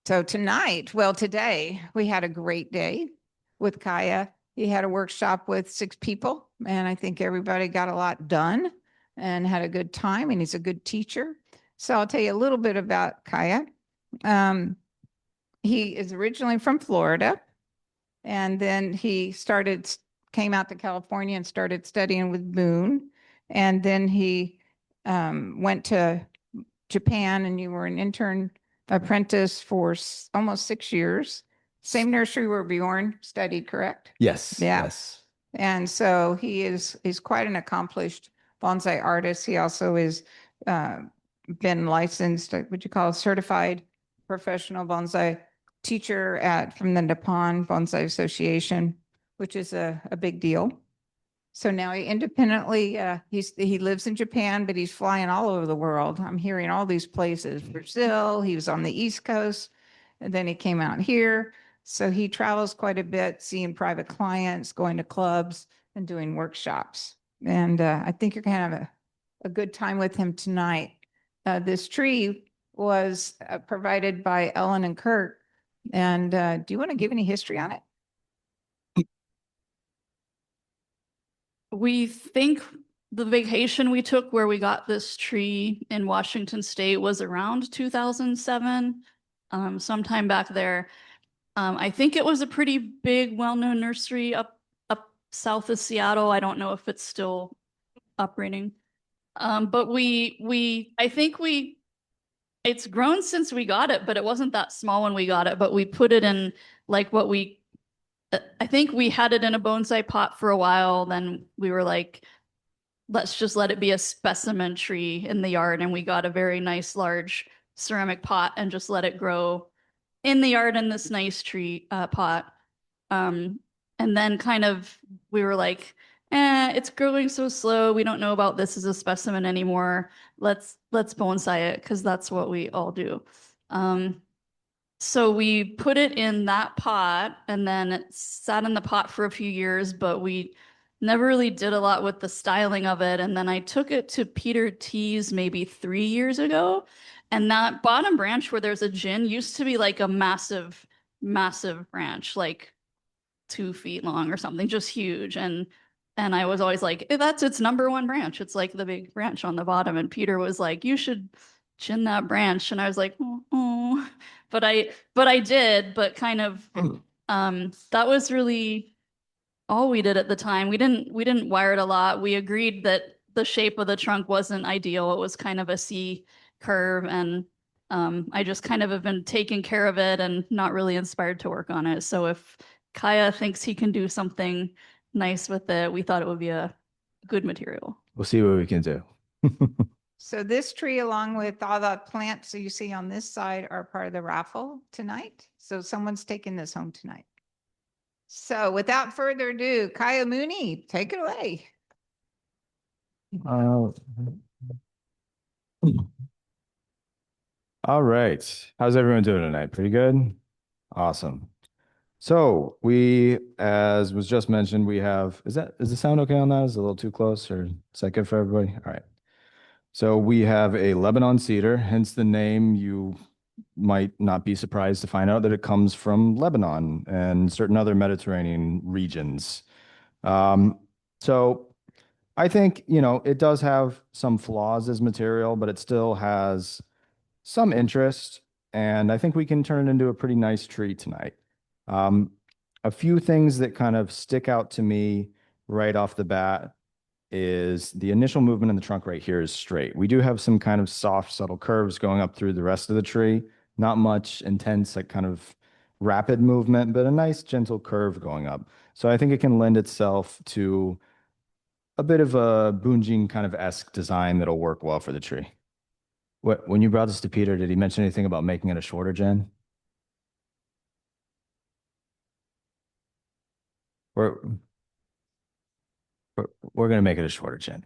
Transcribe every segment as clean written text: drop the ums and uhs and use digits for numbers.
So today, we had a great day with Kaya. He had a workshop with 6 people, and I think everybody got a lot done and had a good time, and he's a good teacher. So I'll tell you a little bit about Kaya. He is originally from Florida, and then came out to California and started studying with Boone. And then he went to Japan, and you were an intern apprentice for almost 6 years. Same nursery where Bjorn studied, correct? Yes, Yeah. yes. And so he's quite an accomplished bonsai artist. He also is been licensed, would you call it, certified professional bonsai teacher from the Nippon Bonsai Association, which is a big deal. So now he independently, he lives in Japan, but he's flying all over the world. I'm hearing all these places, Brazil, he was on the East Coast, and then he came out here. So he travels quite a bit, seeing private clients, going to clubs and doing workshops. And I think you're going to have a good time with him tonight. This tree was provided by Ellen and Kurt. And do you want to give any history on it? We think the vacation we took where we got this tree in Washington State was around 2007, sometime back there. I think it was a pretty big, well-known nursery up south of Seattle. I don't know if it's still operating. But I think it's grown since we got it, but it wasn't that small when we got it. But we put it in like I think we had it in a bonsai pot for a while. Then we were like, let's just let it be a specimen tree in the yard. And we got a very nice large ceramic pot and just let it grow in the yard in this nice tree pot. And then kind of we were like, it's growing so slow. We don't know about this as a specimen anymore. Let's bonsai it because that's what we all do. So we put it in that pot and then it sat in the pot for a few years, but we never really did a lot with the styling of it. And then I took it to Peter T's maybe 3 years ago. And that bottom branch where there's a gin used to be like a massive, massive branch, like 2 feet long or something, just huge. And I was always like, that's its number one branch. It's like the big branch on the bottom. And Peter was like, you should chin that branch. And I was like, oh. But I did, but kind of that was really all we did at the time. We didn't wire it a lot. We agreed that the shape of the trunk wasn't ideal. It was kind of a C curve, and I just kind of have been taking care of it and not really inspired to work on it. So if Kaya thinks he can do something nice with it, we thought it would be a good material. We'll see what we can do. So this tree, along with all the plants that you see on this side, are part of the raffle tonight. So someone's taking this home tonight. So without further ado, Kaya Mooney, take it away. All right. How's everyone doing tonight? Pretty good? Awesome. So as was just mentioned, is the sound okay on that? Is it a little too close, or is that good for everybody? All right. So we have a Lebanon cedar, hence the name. You might not be surprised to find out that it comes from Lebanon and certain other Mediterranean regions. So I think, it does have some flaws as material, but it still has some interest. And I think we can turn it into a pretty nice tree tonight. A few things that kind of stick out to me right off the bat is the initial movement in the trunk right here is straight. We do have some kind of soft, subtle curves going up through the rest of the tree. Not much intense, like kind of rapid movement, but a nice gentle curve going up. So I think it can lend itself to a bit of a bunjin kind of esque design that'll work well for the tree. When you brought this to Peter, did he mention anything about making it a shorter gen? We're we're gonna make it a shorter gen.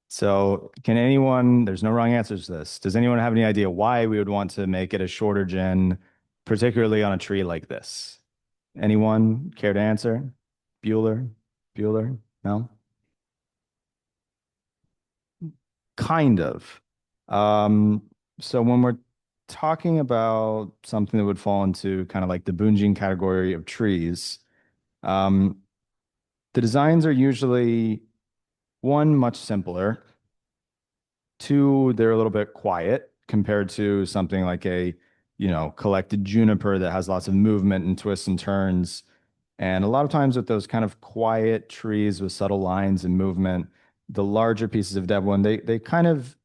So there's no wrong answers to this. Does anyone have any idea why we would want to make it a shorter gen, particularly on a tree like this? Anyone care to answer? Bueller? Bueller? No? Kind of. So when we're talking about something that would fall into kind of like the bunjin category of trees, um, the designs are usually one, much simpler. Two, they're a little bit quiet compared to something like a, collected juniper that has lots of movement and twists and turns. And a lot of times with those kind of quiet trees with subtle lines and movement, the larger pieces of dead wood, they kind of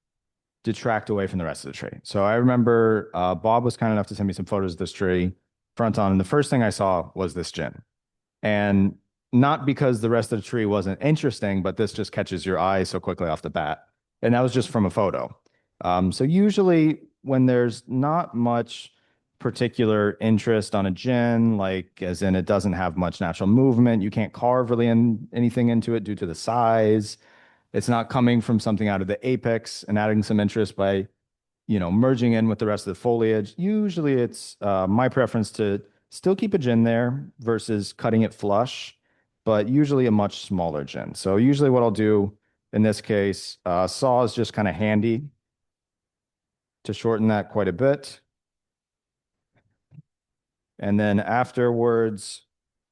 detract away from the rest of the tree. So I remember Bob was kind enough to send me some photos of this tree front on, and the first thing I saw was this gin. And not because the rest of the tree wasn't interesting, but this just catches your eye so quickly off the bat. And that was just from a photo. So usually when there's not much particular interest on a gin, like as in it doesn't have much natural movement, you can't carve really anything into it due to the size. It's not coming from something out of the apex and adding some interest by, merging in with the rest of the foliage. Usually it's my preference to still keep a gin there versus cutting it flush, but usually a much smaller gin. So usually what I'll do in this case, saw is just kind of handy to shorten that quite a bit. And then afterwards,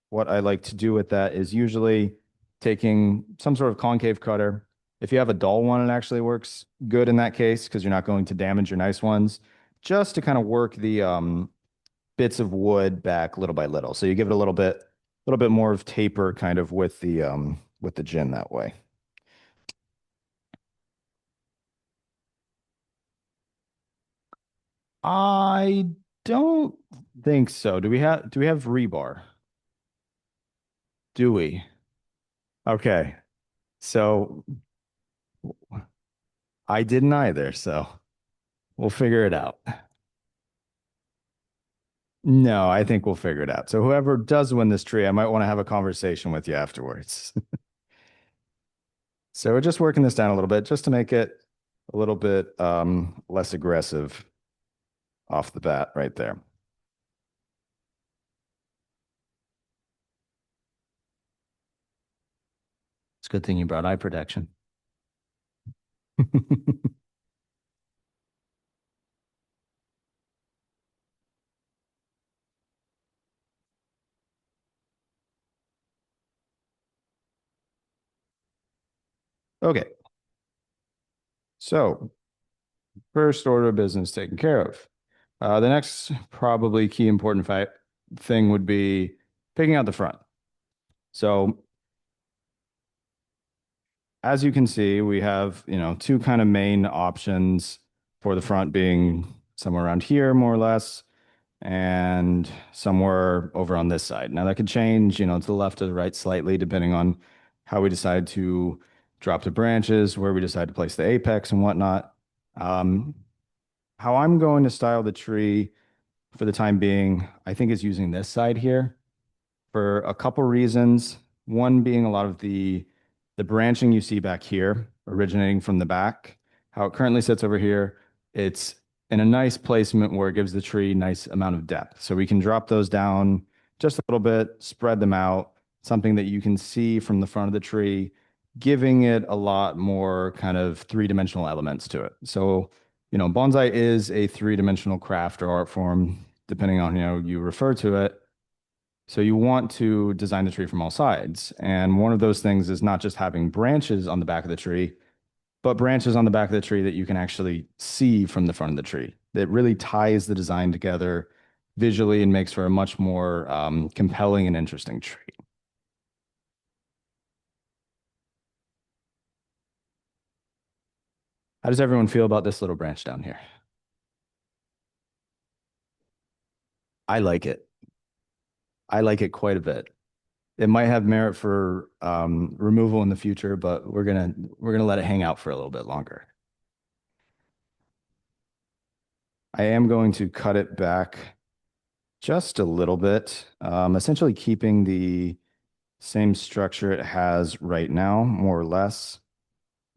what I like to do with that is usually taking some sort of concave cutter. If you have a dull one, it actually works good in that case because you're not going to damage your nice ones, just to kind of work the bits of wood back little by little. So you give it a little bit more of taper kind of with the gin that way. I don't think so. Do we have rebar? Do we? Okay. So I didn't either, so we'll figure it out. No, I think we'll figure it out. So whoever does win this tree, I might want to have a conversation with you afterwards. So we're just working this down a little bit just to make it a little bit less aggressive off the bat right there. It's a good thing you brought eye protection. Okay. So first order of business taken care of. The next probably key important thing would be picking out the front. So as you can see, we have, two kind of main options for the front being somewhere around here, more or less, and somewhere over on this side. Now that could change, to the left or the right slightly, depending on how we decide to drop the branches, where we decide to place the apex and whatnot. How I'm going to style the tree for the time being, I think is using this side here for a couple reasons. One being a lot of the branching you see back here originating from the back, how it currently sits over here, it's in a nice placement where it gives the tree nice amount of depth. So we can drop those down just a little bit, spread them out, something that you can see from the front of the tree, giving it a lot more kind of three-dimensional elements to it. So, bonsai is a three-dimensional craft or art form, depending on how you refer to it. So you want to design the tree from all sides. And one of those things is not just having branches on the back of the tree, but branches on the back of the tree that you can actually see from the front of the tree. That really ties the design together visually and makes for a much more compelling and interesting tree. How does everyone feel about this little branch down here? I like it. I like it quite a bit. It might have merit for removal in the future, but we're gonna let it hang out for a little bit longer. I am going to cut it back just a little bit, essentially keeping the same structure it has right now, more or less,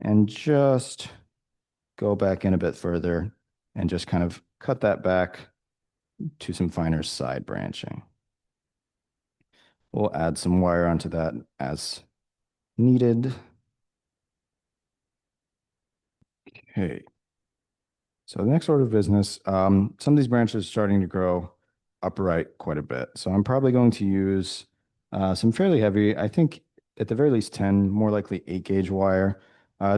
and just go back in a bit further and just kind of cut that back to some finer side branching. We'll add some wire onto that as needed. Okay. So the next order of business, some of these branches are starting to grow upright quite a bit. So I'm probably going to use some fairly heavy, I think at the very least 10, more likely 8 gauge wire,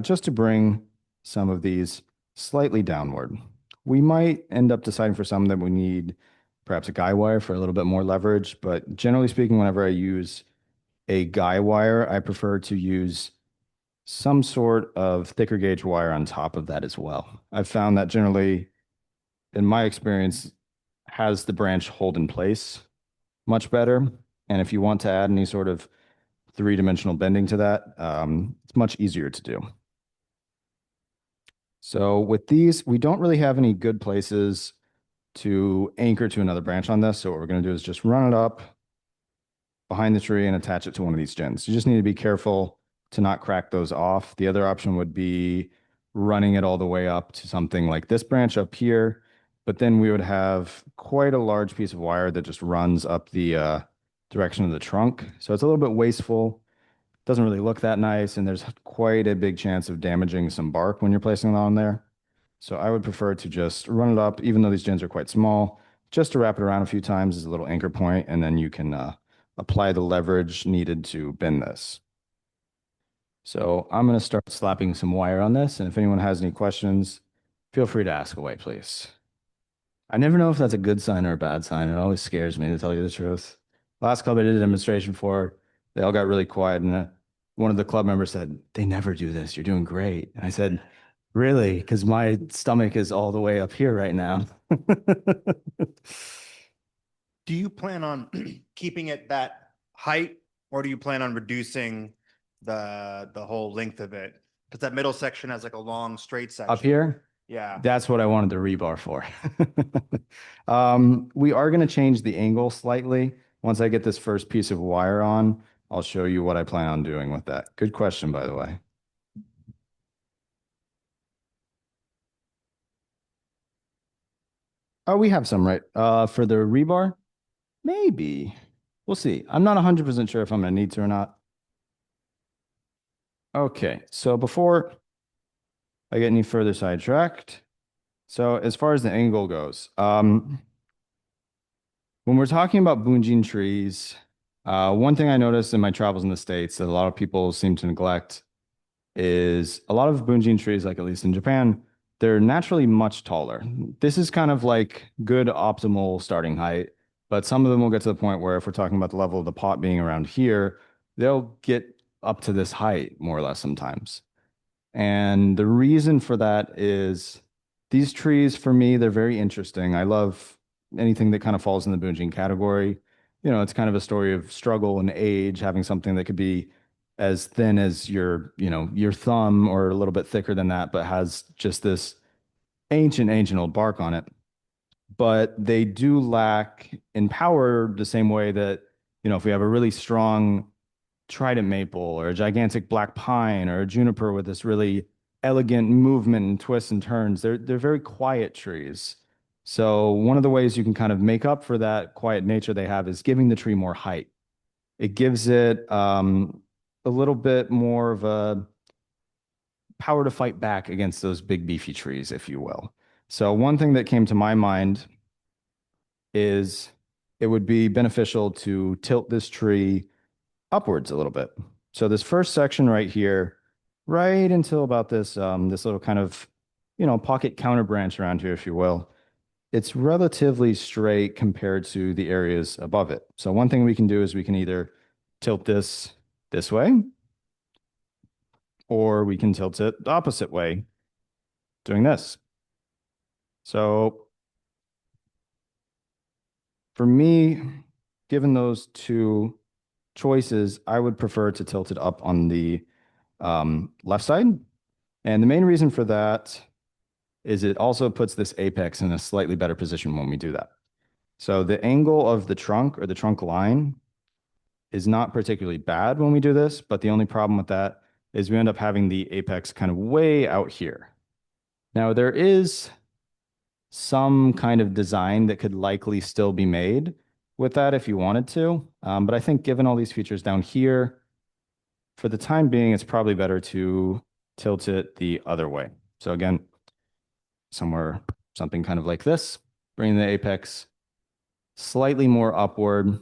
just to bring some of these slightly downward. We might end up deciding for some that we need perhaps a guy wire for a little bit more leverage, but generally speaking, whenever I use a guy wire, I prefer to use some sort of thicker gauge wire on top of that as well. I've found that generally, in my experience, has the branch hold in place much better. And if you want to add any sort of three-dimensional bending to that, it's much easier to do. So with these, we don't really have any good places to anchor to another branch on this. So what we're going to do is just run it up behind the tree and attach it to one of these gins. You just need to be careful to not crack those off. The other option would be running it all the way up to something like this branch up here, but then we would have quite a large piece of wire that just runs up the direction of the trunk. So it's a little bit wasteful. Doesn't really look that nice, and there's quite a big chance of damaging some bark when you're placing it on there. So I would prefer to just run it up, even though these gins are quite small, just to wrap it around a few times as a little anchor point, and then you can apply the leverage needed to bend this. So I'm going to start slapping some wire on this, and if anyone has any questions, feel free to ask away, please. I never know if that's a good sign or a bad sign. It always scares me, to tell you the truth. Last club I did a demonstration for, they all got really quiet, and one of the club members said, "They never do this. You're doing great." And I said, "Really? Because my stomach is all the way up here right now." Do you plan on keeping it that height, or do you plan on reducing the whole length of it? Because that middle section has like a long straight section. Up here? Yeah. That's what I wanted the rebar for. We are going to change the angle slightly. Once I get this first piece of wire on, I'll show you what I plan on doing with that. Good question, by the way. Oh, we have some, right? For the rebar? Maybe. We'll see. I'm not 100% sure if I'm going to need to or not. Okay, so before I get any further sidetracked, so as far as the angle goes, when we're talking about bunjin trees, one thing I noticed in my travels in the States that a lot of people seem to neglect is a lot of bunjin trees, like at least in Japan, they're naturally much taller. This is kind of like good optimal starting height, but some of them will get to the point where if we're talking about the level of the pot being around here, they'll get up to this height more or less sometimes. And the reason for that is these trees, for me, they're very interesting. I love anything that kind of falls in the bunjin category. You know, it's kind of a story of struggle and age, having something that could be as thin as your thumb or a little bit thicker than that, but has just this ancient old bark on it. But they do lack in power the same way that, if we have a really strong trident maple or a gigantic black pine or a juniper with this really elegant movement and twists and turns, they're very quiet trees. So one of the ways you can kind of make up for that quiet nature they have is giving the tree more height. It gives it a little bit more of a power to fight back against those big beefy trees, if you will. So one thing that came to my mind is it would be beneficial to tilt this tree upwards a little bit. So this first section right here, right until about this this little kind of, pocket counter branch around here, if you will, it's relatively straight compared to the areas above it. So one thing we can do is we can either tilt this way, or we can tilt it the opposite way, doing this. So for me, given those two choices, I would prefer to tilt it up on the left side. And the main reason for that is it also puts this apex in a slightly better position when we do that. So the angle of the trunk or the trunk line is not particularly bad when we do this, but the only problem with that is we end up having the apex kind of way out here. Now there is some kind of design that could likely still be made with that if you wanted to. But I think given all these features down here, for the time being, it's probably better to tilt it the other way. So again, something kind of like this, bringing the apex slightly more upward,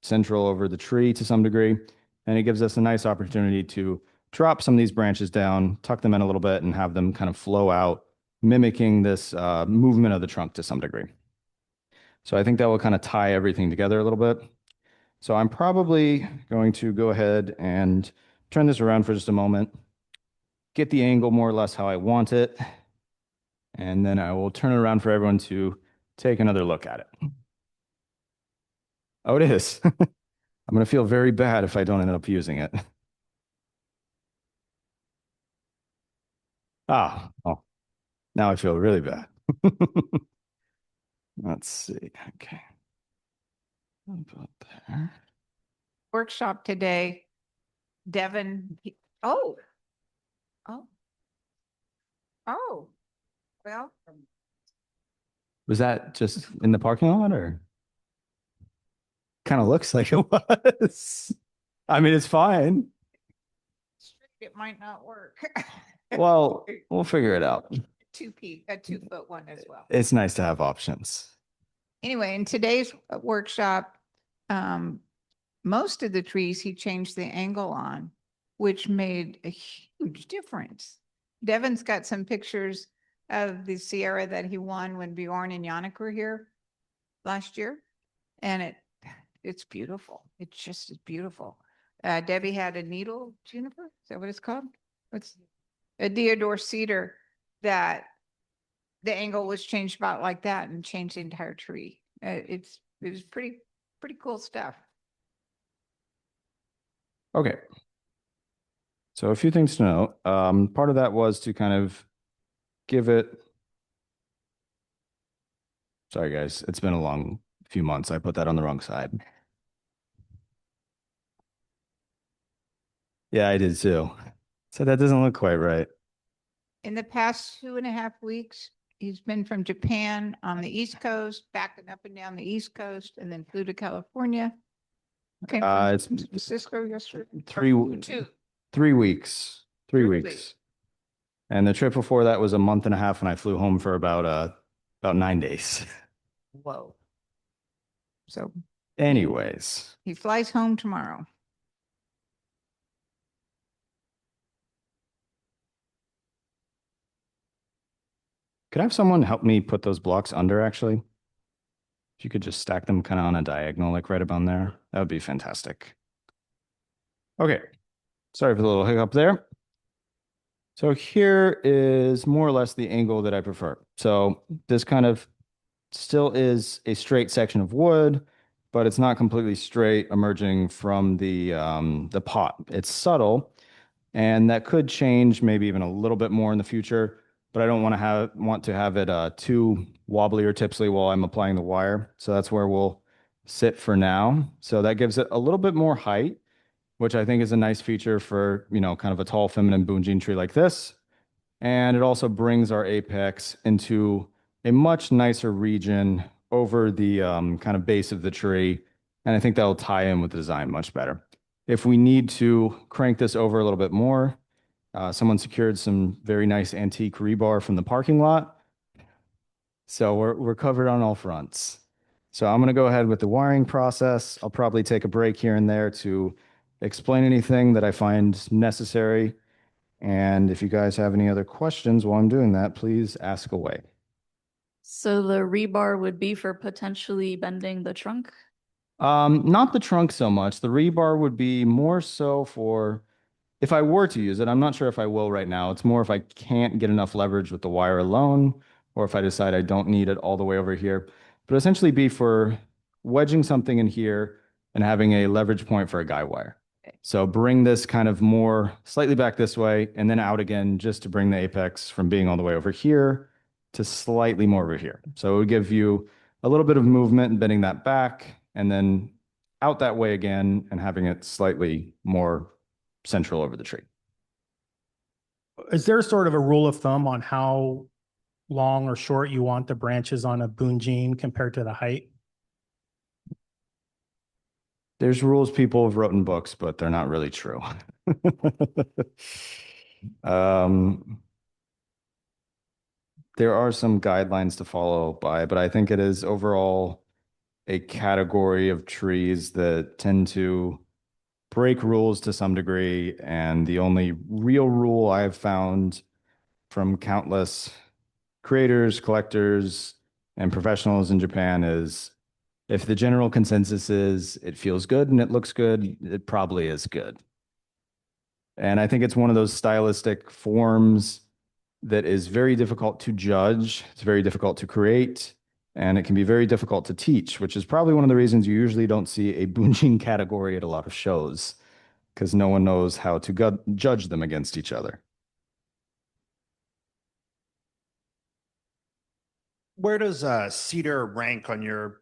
central over the tree to some degree. And it gives us a nice opportunity to drop some of these branches down, tuck them in a little bit, and have them kind of flow out, mimicking this movement of the trunk to some degree. So I think that will kind of tie everything together a little bit. So I'm probably going to go ahead and turn this around for just a moment, get the angle more or less how I want it, and then I will turn it around for everyone to take another look at it. Oh, it is. I'm going to feel very bad if I don't end up using it. Oh, now I feel really bad. Let's see. Okay. About there. Workshop today, Devin, oh, well, Was that just in the parking lot or? Kind of looks like it was. I mean, it's fine. it might not work. Well, we'll figure it out. A 2-foot one as well. It's nice to have options. Anyway, in today's workshop, most of the trees he changed the angle on, which made a huge difference. Devin's got some pictures of the Sierra that he won when Bjorn and Yannick were here last year. And it's beautiful. It just is beautiful. Debbie had a needle juniper. Is that what it's called? What's a deodar cedar that the angle was changed about like that and changed the entire tree. It was pretty cool stuff. Okay. So a few things to note. Part of that was to kind of give it. Sorry, guys. It's been a long few months. I put that on the wrong side. Yeah, I did too. So that doesn't look quite right. In the past 2.5 weeks, he's been from Japan on the East Coast, backing up and down the East Coast, and then flew to California. Came from It's San Francisco yesterday. 3 2. 3 weeks. 3 3 weeks. weeks. And the trip before that was a month and a half, and I flew home for about 9 days. Whoa. So Anyways, he flies home tomorrow. could I have someone help me put those blocks under actually? If you could just stack them kind of on a diagonal, like right about there, that would be fantastic. Okay. Sorry for the little hiccup there. So here is more or less the angle that I prefer. So this kind of still is a straight section of wood, but it's not completely straight emerging from the pot. It's subtle, and that could change maybe even a little bit more in the future, but I don't want to have it too wobbly or tipsy while I'm applying the wire. So that's where we'll sit for now. So that gives it a little bit more height, which I think is a nice feature for, kind of a tall feminine bunjin tree like this. And it also brings our apex into a much nicer region over the kind of base of the tree. And I think that'll tie in with the design much better. If we need to crank this over a little bit more, someone secured some very nice antique rebar from the parking lot. So we're covered on all fronts. So I'm going to go ahead with the wiring process. I'll probably take a break here and there to explain anything that I find necessary. And if you guys have any other questions while I'm doing that, please ask away. So the rebar would be for potentially bending the trunk? Not the trunk so much. The rebar would be more so for if I were to use it. I'm not sure if I will right now. It's more if I can't get enough leverage with the wire alone, or if I decide I don't need it all the way over here. But essentially be for wedging something in here and having a leverage point for a guy wire. So bring this kind of more slightly back this way and then out again, just to bring the apex from being all the way over here to slightly more over here. So it would give you a little bit of movement and bending that back and then out that way again and having it slightly more central over the tree. Is there sort of a rule of thumb on how long or short you want the branches on a bunjin compared to the height? There's rules people have written books, but they're not really true. there are some guidelines to follow by, but I think it is overall a category of trees that tend to break rules to some degree. And the only real rule I've found from countless creators, collectors, and professionals in Japan is if the general consensus is it feels good and it looks good, it probably is good. And I think it's one of those stylistic forms that is very difficult to judge. It's very difficult to create, and it can be very difficult to teach, which is probably one of the reasons you usually don't see a bunjin category at a lot of shows, because no one knows how to judge them against each other. Where does cedar rank on your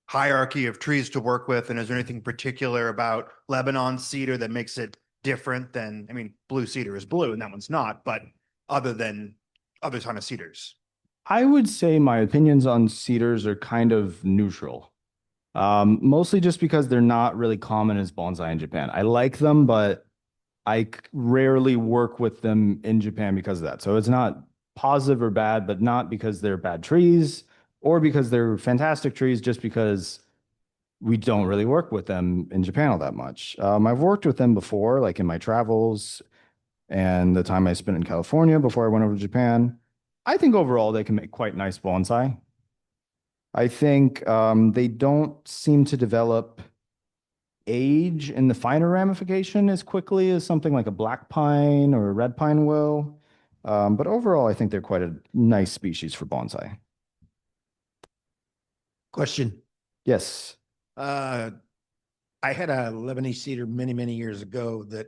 hierarchy of trees to work with? And is there anything particular about Lebanon cedar that makes it different than, I mean, blue cedar is blue and that one's not, but other than other kind of cedars? I would say my opinions on cedars are kind of neutral. Mostly just because they're not really common as bonsai in Japan. I like them, but I rarely work with them in Japan because of that. So it's not positive or bad, but not because they're bad trees or because they're fantastic trees, just because we don't really work with them in Japan all that much. I've worked with them before, like in my travels and the time I spent in California before I went over to Japan. I think overall they can make quite nice bonsai. I think they don't seem to develop age in the finer ramification as quickly as something like a black pine or a red pine will. But overall, I think they're quite a nice species for bonsai. Question. Yes. I had a Lebanese cedar many, many years ago that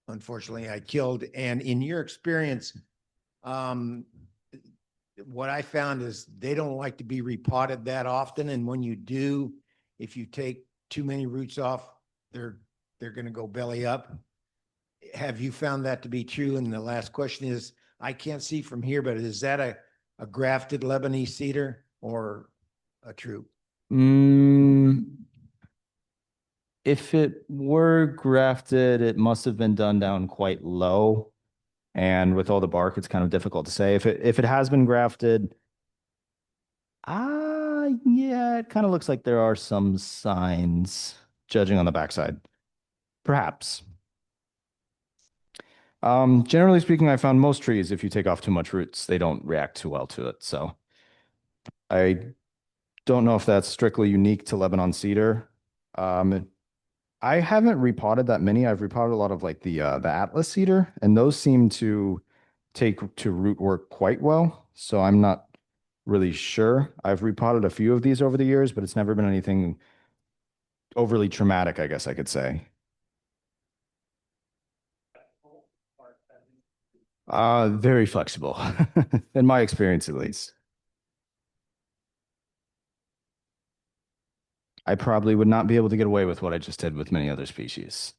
unfortunately I killed. And in your experience, what I found is they don't like to be repotted that often. And when you do, if you take too many roots off, they're going to go belly up. Have you found that to be true? And the last question is, I can't see from here, but is that a grafted Lebanese cedar or a true? If it were grafted, it must have been done down quite low. And with all the bark, it's kind of difficult to say. If it has been grafted, yeah, it kind of looks like there are some signs, judging on the backside. Perhaps. Generally speaking, I found most trees, if you take off too much roots, they don't react too well to it. So I don't know if that's strictly unique to Lebanon cedar. I haven't repotted that many. I've repotted a lot of like the Atlas cedar, and those seem to take to root work quite well. So I'm not really sure. I've repotted a few of these over the years, but it's never been anything overly traumatic, I guess I could say. Very flexible, in my experience at least. I probably would not be able to get away with what I just did with many other species.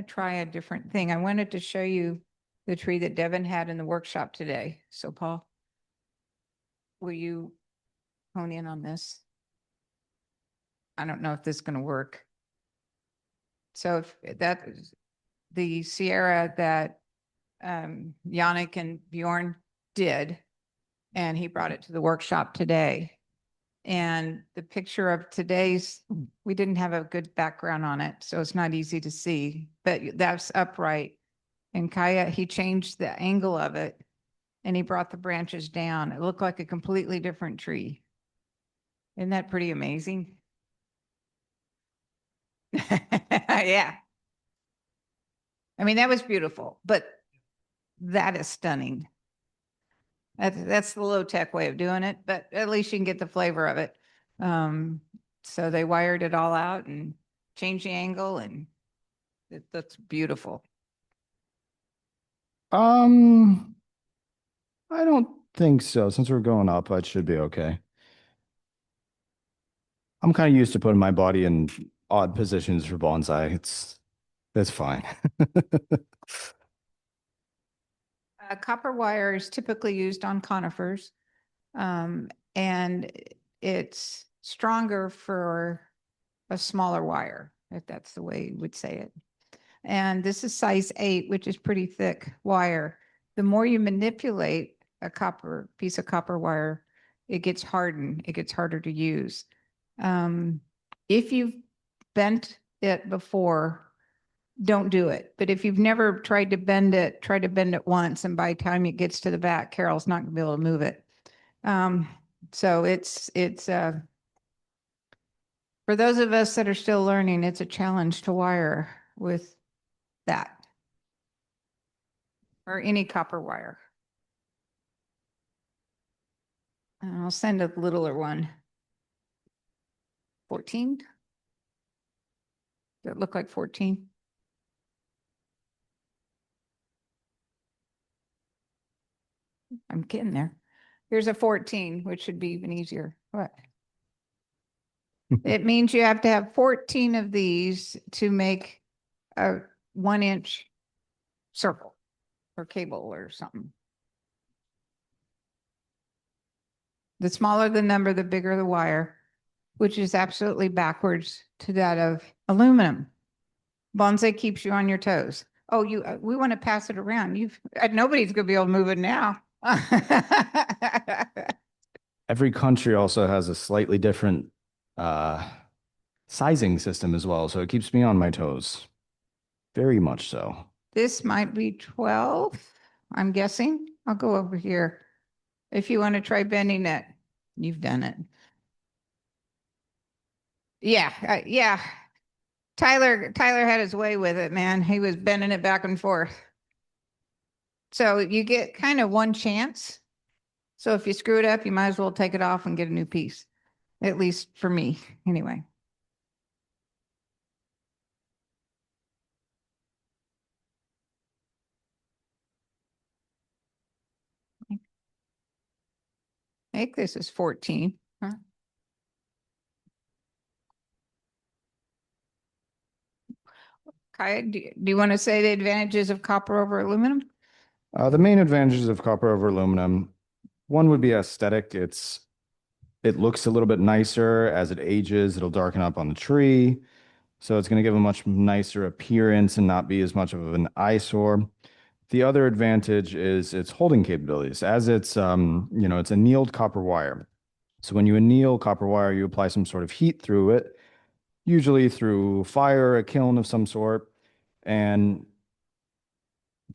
Try a different thing. I wanted to show you the tree that Devin had in the workshop today. So Paul, will you hone in on this? I don't know if this is going to work. So if that is the Sierra that Yannick and Bjorn did, and he brought it to the workshop today. And the picture of today's, we didn't have a good background on it, so it's not easy to see, but that's upright. And Kaya, he changed the angle of it and he brought the branches down. It looked like a completely different tree. Isn't that pretty amazing? Yeah. I mean, that was beautiful, but that is stunning. That's the low tech way of doing it, but at least you can get the flavor of it. So they wired it all out and changed the angle, and that's beautiful. I don't think so. Since we're going up, it should be okay. I'm kind of used to putting my body in odd positions for bonsai. That's fine. Copper wire is typically used on conifers, and it's stronger for a smaller wire, if that's the way you would say it. And this is size 8, which is pretty thick wire. The more you manipulate a piece of copper wire, it gets hardened. It gets harder to use. If you've bent it before, don't do it. But if you've never tried to bend it, try to bend it once, and by the time it gets to the back, Carol's not going to be able to move it. So it's for those of us that are still learning, it's a challenge to wire with that or any copper wire. And I'll send a littler one. 14? Does it look like 14? I'm getting there. Here's a 14, which should be even easier. What? It means you have to have 14 of these to make a 1-inch circle or cable or something. The smaller the number, the bigger the wire, which is absolutely backwards to that of aluminum. Bonsai keeps you on your toes. Oh, we want to pass it around. Nobody's going to be able to move it now. Every country also has a slightly different sizing system as well, so it keeps me on my toes. Very much so. This might be 12, I'm guessing. I'll go over here. If you want to try bending it, you've done it. Yeah, yeah. Tyler had his way with it, man. He was bending it back and forth. So you get kind of one chance. So if you screw it up, you might as well take it off and get a new piece. At least for me, anyway. I think this is 14. Huh? Kaya, do you want to say the advantages of copper over aluminum? The main advantages of copper over aluminum, one would be aesthetic. It looks a little bit nicer as it ages. It'll darken up on the tree. So it's going to give a much nicer appearance and not be as much of an eyesore. The other advantage is its holding capabilities. As it's it's annealed copper wire. So when you anneal copper wire, you apply some sort of heat through it, usually through fire, a kiln of some sort. And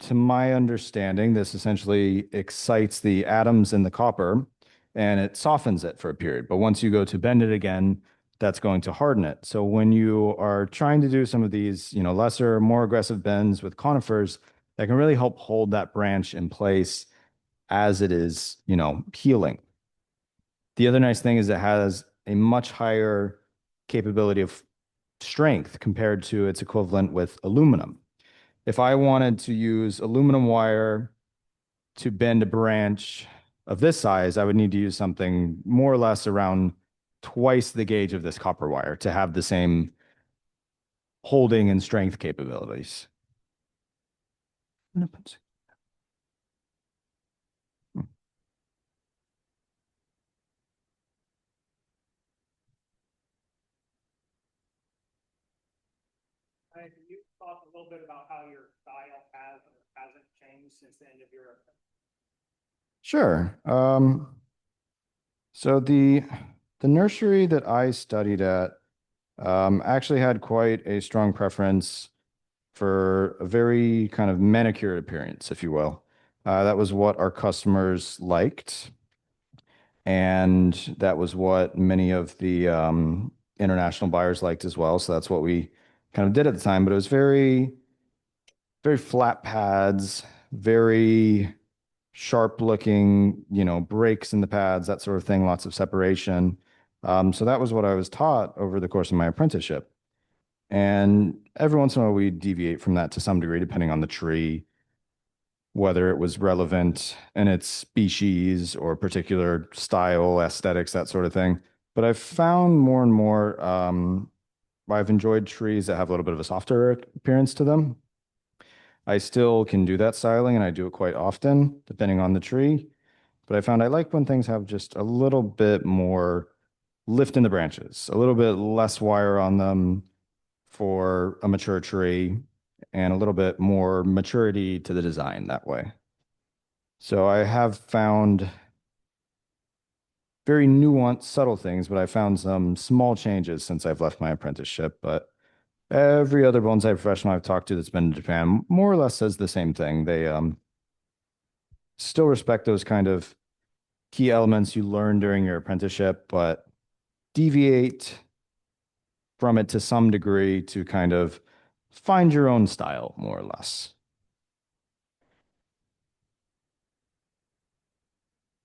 to my understanding, this essentially excites the atoms in the copper and it softens it for a period. But once you go to bend it again, that's going to harden it. So when you are trying to do some of these, lesser, more aggressive bends with conifers, that can really help hold that branch in place as it is, healing. The other nice thing is it has a much higher capability of strength compared to its equivalent with aluminum. If I wanted to use aluminum wire to bend a branch of this size, I would need to use something more or less around twice the gauge of this copper wire to have the same holding and strength capabilities. Can you talk a little bit about how your style has or hasn't changed since the end of your? Sure. So the nursery that I studied at actually had quite a strong preference for a very kind of manicured appearance, if you will. That was what our customers liked. And that was what many of the international buyers liked as well. So that's what we kind of did at the time. But it was very, very flat pads, very sharp looking, breaks in the pads, that sort of thing, lots of separation. So that was what I was taught over the course of my apprenticeship. And every once in a while, we deviate from that to some degree, depending on the tree, whether it was relevant in its species or particular style, aesthetics, that sort of thing. But I've found more and more, I've enjoyed trees that have a little bit of a softer appearance to them. I still can do that styling and I do it quite often, depending on the tree. But I found I like when things have just a little bit more lift in the branches, a little bit less wire on them for a mature tree, and a little bit more maturity to the design that way. So I have found very nuanced, subtle things, but I found some small changes since I've left my apprenticeship. But every other bonsai professional I've talked to that's been to Japan more or less says the same thing. They still respect those kind of key elements you learn during your apprenticeship, but deviate from it to some degree to kind of find your own style, more or less.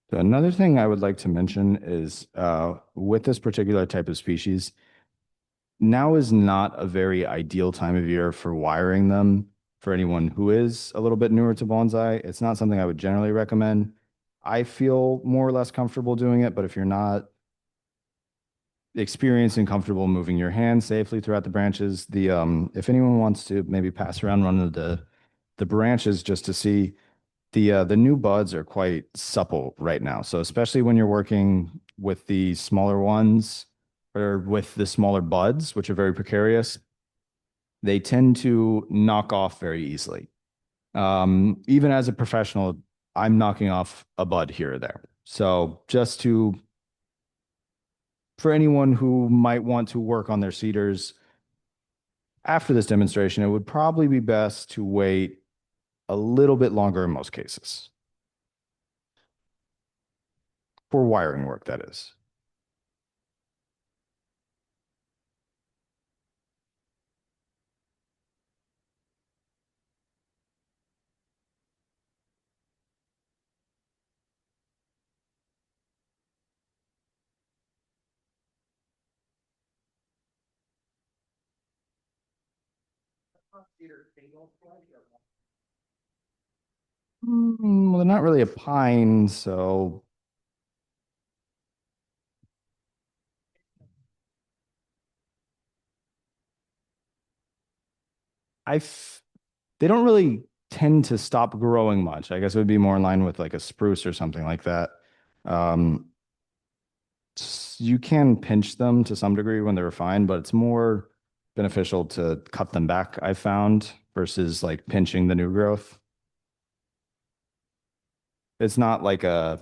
So another thing I would like to mention is with this particular type of species, now is not a very ideal time of year for wiring them for anyone who is a little bit newer to bonsai. It's not something I would generally recommend. I feel more or less comfortable doing it, but if you're not experienced and comfortable moving your hand safely throughout the branches, if anyone wants to maybe pass around one of the branches just to see, the new buds are quite supple right now. So especially when you're working with the smaller ones or with the smaller buds, which are very precarious, they tend to knock off very easily. Even as a professional, I'm knocking off a bud here or there. So just for anyone who might want to work on their cedars after this demonstration, it would probably be best to wait a little bit longer in most cases. For wiring work, that is. Well, they're not really a pine, so they don't really tend to stop growing much. I guess it would be more in line with like a spruce or something like that. Um, you can pinch them to some degree when they're fine, but it's more beneficial to cut them back, I've found, versus like pinching the new growth. It's not like a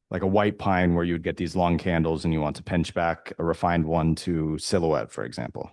white pine where you would get these long candles and you want to pinch back a refined one to silhouette, for example.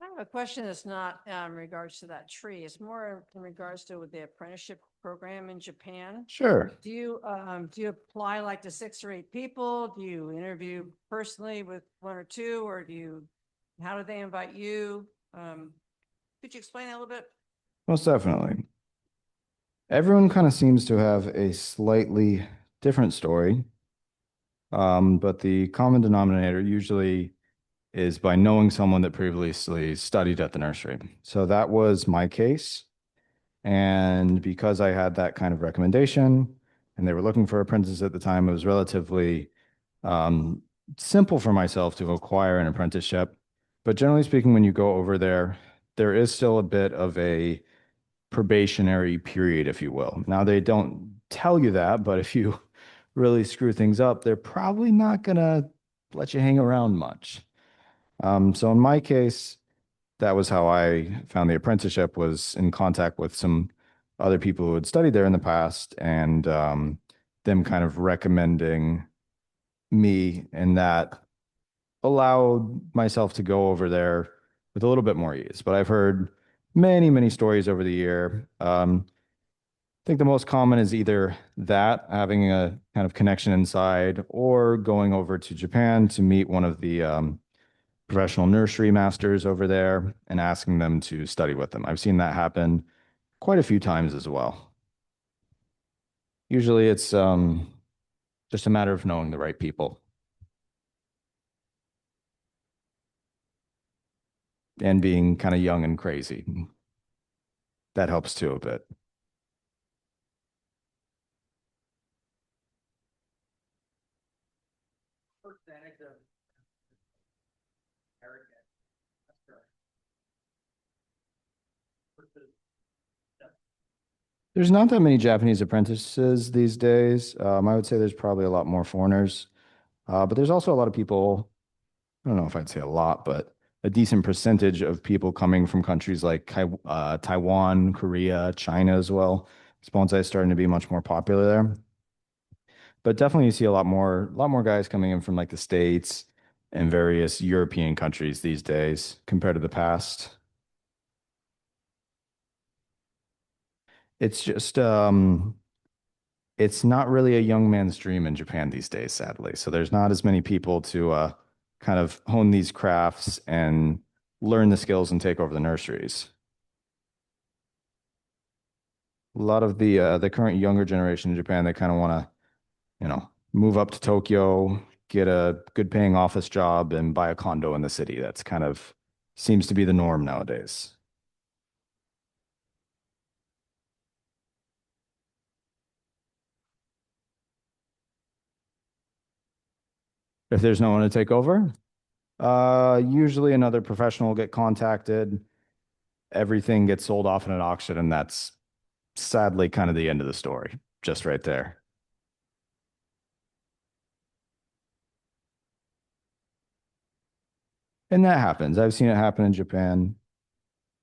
I have a question that's not in regards to that tree. It's more in regards to the apprenticeship program in Japan. Sure. Do you apply like to 6 or 8 people? Do you interview personally with 1 or 2, or how do they invite you? Could you explain that a little bit? Most definitely. Everyone kind of seems to have a slightly different story. But the common denominator usually is by knowing someone that previously studied at the nursery. So that was my case. And because I had that kind of recommendation and they were looking for apprentices at the time, it was relatively um, simple for myself to acquire an apprenticeship. But generally speaking, when you go over there, there is still a bit of a probationary period, if you will. Now, they don't tell you that, but if you really screw things up, they're probably not going to let you hang around much. So in my case, that was how I found the apprenticeship, was in contact with some other people who had studied there in the past, and them kind of recommending me, and that allowed myself to go over there with a little bit more ease. But I've heard many, many stories over the year. I think the most common is either that, having a kind of connection inside, or going over to Japan to meet one of the professional nursery masters over there and asking them to study with them. I've seen that happen quite a few times as well. Usually it's just a matter of knowing the right people and being kind of young and crazy. That helps too a bit. There's not that many Japanese apprentices these days. I would say there's probably a lot more foreigners, but there's also a lot of people. I don't know if I'd say a lot, but a decent percentage of people coming from countries like Taiwan, Korea, China as well. Bonsai is starting to be much more popular there. But definitely you see a lot more guys coming in from like the States and various European countries these days compared to the past. It's just it's not really a young man's dream in Japan these days, sadly. So there's not as many people to kind of hone these crafts and learn the skills and take over the nurseries. A lot of the current younger generation in Japan, they kind of want to, move up to Tokyo, get a good paying office job, and buy a condo in the city. That's kind of seems to be the norm nowadays. If there's no one to take over, usually another professional will get contacted. Everything gets sold off in an auction, and that's sadly kind of the end of the story, just right there. And that happens. I've seen it happen in Japan.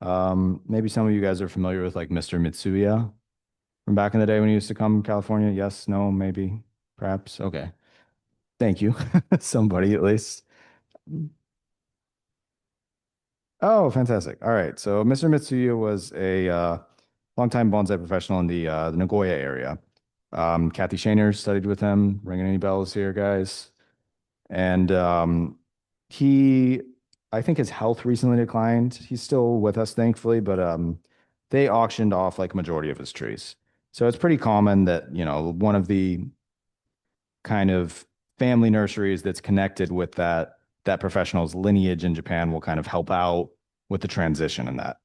Maybe some of you guys are familiar with like Mr. Mitsuya from back in the day when he used to come to California. Yes, no, maybe, perhaps. Okay. Thank you. Somebody at least. Oh, fantastic. All right. So Mr. Mitsuya was a longtime bonsai professional in the Nagoya area. Kathy Shaner studied with him. Ringing any bells here, guys? And he, I think his health recently declined. He's still with us, thankfully, but they auctioned off like a majority of his trees. So it's pretty common that, one of the kind of family nurseries that's connected with that professional's lineage in Japan will kind of help out with the transition in that.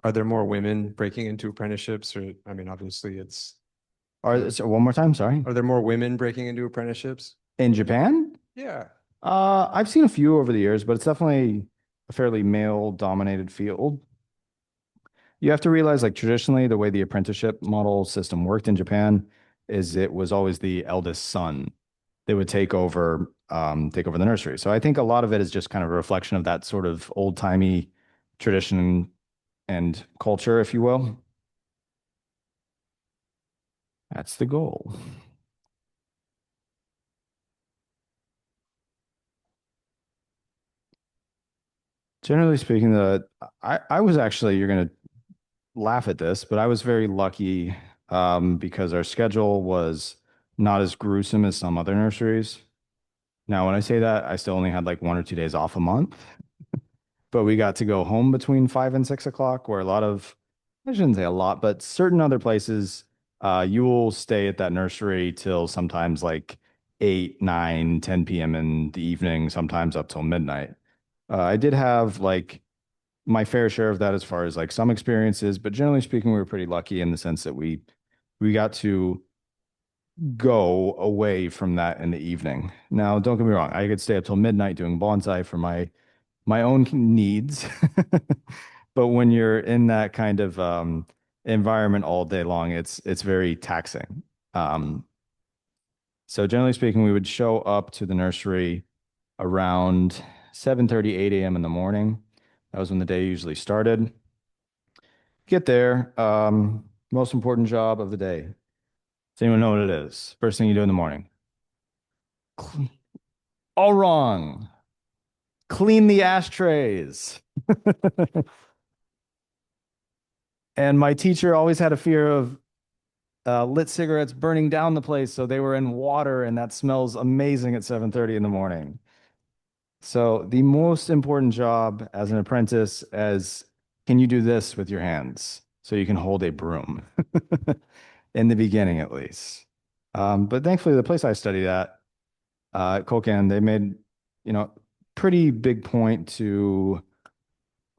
Are there more women breaking into apprenticeships? Or, I mean, obviously it's, So one more time, sorry. are there more women breaking into apprenticeships? In Japan? Yeah. I've seen a few over the years, but it's definitely a fairly male-dominated field. You have to realize, like traditionally, the way the apprenticeship model system worked in Japan is it was always the eldest son that would take over the nursery. So I think a lot of it is just kind of a reflection of that sort of old-timey tradition and culture, if you will. That's the goal. Generally speaking, I was actually, you're going to laugh at this, but I was very lucky because our schedule was not as gruesome as some other nurseries. Now, when I say that, I still only had like 1 or 2 days off a month, but we got to go home between 5 and 6 o'clock, where a lot of, I shouldn't say a lot, but certain other places, you will stay at that nursery till sometimes like 8, 9, 10 p.m. in the evening, sometimes up till midnight. I did have like my fair share of that as far as like some experiences, but generally speaking, we were pretty lucky in the sense that we got to go away from that in the evening. Now, don't get me wrong, I could stay up till midnight doing bonsai for my own needs. But when you're in that kind of environment all day long, it's very taxing. Um, so generally speaking, we would show up to the nursery around 7:30, 8 a.m. in the morning. That was when the day usually started. Get there. Most important job of the day. Does anyone know what it is? First thing you do in the morning. All wrong. Clean the ashtrays. And my teacher always had a fear of lit cigarettes burning down the place, so they were in water, and that smells amazing at 7:30 in the morning. So the most important job as an apprentice is, can you do this with your hands? So you can hold a broom in the beginning, at least. But thankfully, the place I studied at Kokan, they made, pretty big point to,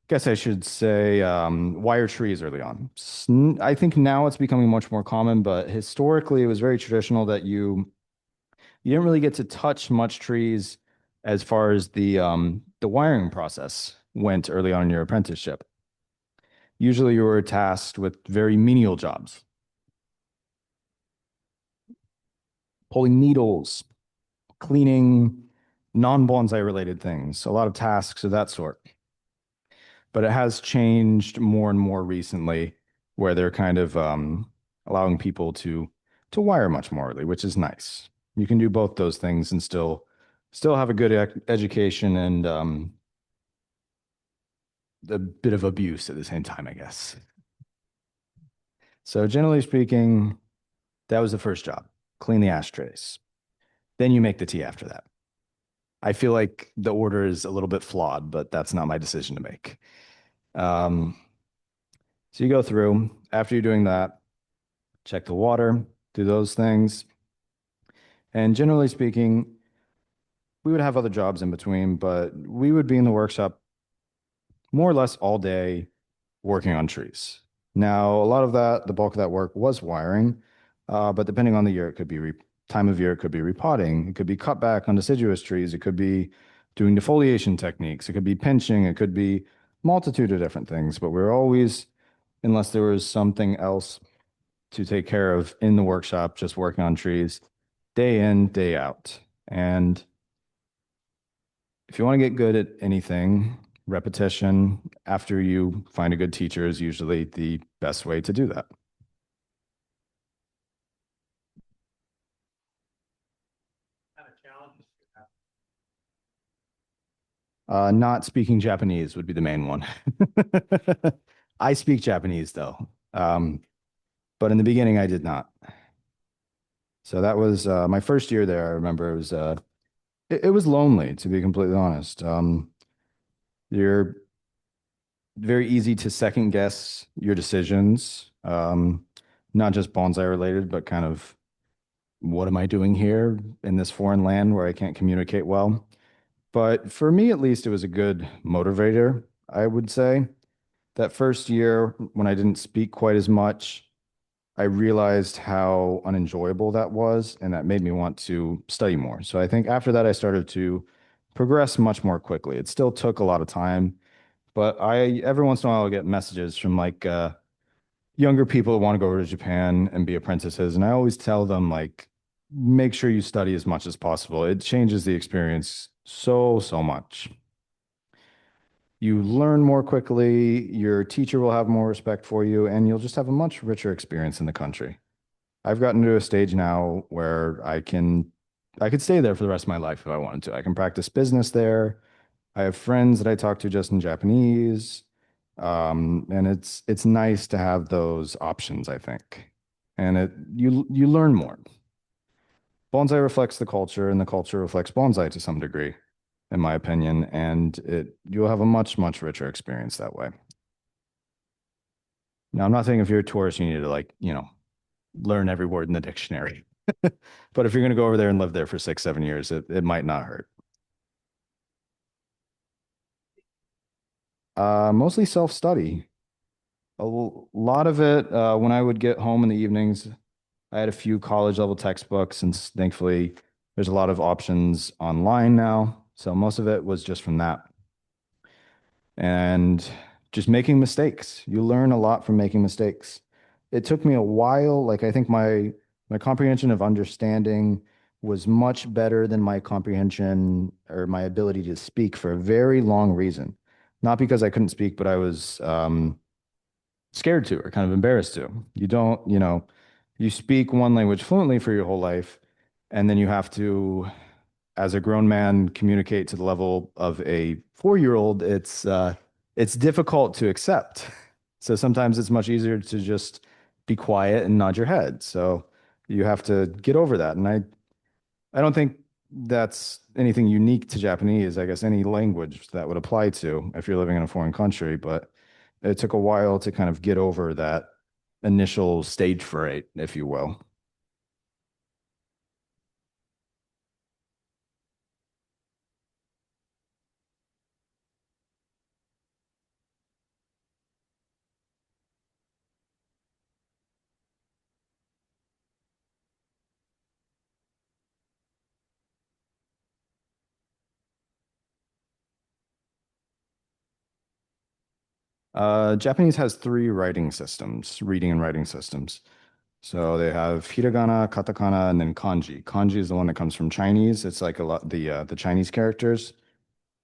guess I should say, wire trees early on. I think now it's becoming much more common, but historically, it was very traditional that you didn't really get to touch much trees as far as the wiring process went early on in your apprenticeship. Usually you were tasked with very menial jobs. Pulling needles, cleaning non-bonsai related things, a lot of tasks of that sort. But it has changed more and more recently where they're kind of allowing people to wire much more early, which is nice. You can do both those things and still have a good education and a bit of abuse at the same time, I guess. So generally speaking, that was the first job, clean the ashtrays. Then you make the tea after that. I feel like the order is a little bit flawed, but that's not my decision to make. So you go through, after you're doing that, check the water, do those things. And generally speaking, we would have other jobs in between, but we would be in the workshop more or less all day working on trees. Now, a lot of that, the bulk of that work was wiring, but depending on the year, it could be time of year, it could be repotting, it could be cut back on deciduous trees, it could be doing defoliation techniques, it could be pinching, it could be multitude of different things, but we're always, unless there was something else to take care of in the workshop, just working on trees, day in, day out. And if you want to get good at anything, repetition after you find a good teacher is usually the best way to do that. Not speaking Japanese would be the main one. I speak Japanese though, but in the beginning I did not. So that was my first year there. I remember it was lonely, to be completely honest. You're very easy to second guess your decisions, not just bonsai related, but kind of what am I doing here in this foreign land where I can't communicate well? But for me, at least, it was a good motivator, I would say. That first year, when I didn't speak quite as much, I realized how unenjoyable that was, and that made me want to study more. So I think after that, I started to progress much more quickly. It still took a lot of time, but every once in a while I'll get messages from like younger people that want to go over to Japan and be apprentices, and I always tell them like, make sure you study as much as possible. It changes the experience so much. You learn more quickly, your teacher will have more respect for you, and you'll just have a much richer experience in the country. I've gotten to a stage now where I could stay there for the rest of my life if I wanted to. I can practice business there. I have friends that I talk to just in Japanese. And it's nice to have those options, I think. And you learn more. Bonsai reflects the culture, and the culture reflects bonsai to some degree, in my opinion, and you'll have a much, much richer experience that way. Now, I'm not saying if you're a tourist, you need to like, learn every word in the dictionary. But if you're going to go over there and live there for 6, 7 years, it might not hurt. Mostly self-study. Lot of it, when I would get home in the evenings, I had a few college level textbooks, and thankfully there's a lot of options online now. So most of it was just from that. And just making mistakes. You learn a lot from making mistakes. It took me a while. Like I think my comprehension of understanding was much better than my comprehension or my ability to speak for a very long reason. Not because I couldn't speak, but I was scared to or kind of embarrassed to. You don't, you speak one language fluently for your whole life, and then you have to, as a grown man, communicate to the level of a 4-year-old. It's difficult to accept. So sometimes it's much easier to just be quiet and nod your head. So you have to get over that. And I don't think that's anything unique to Japanese. I guess any language that would apply to if you're living in a foreign country, but it took a while to kind of get over that initial stage fright, if you will. Japanese has 3 writing systems, reading and writing systems. So they have hiragana, katakana, and then kanji. Kanji is the one that comes from Chinese. It's like a lot the Chinese characters.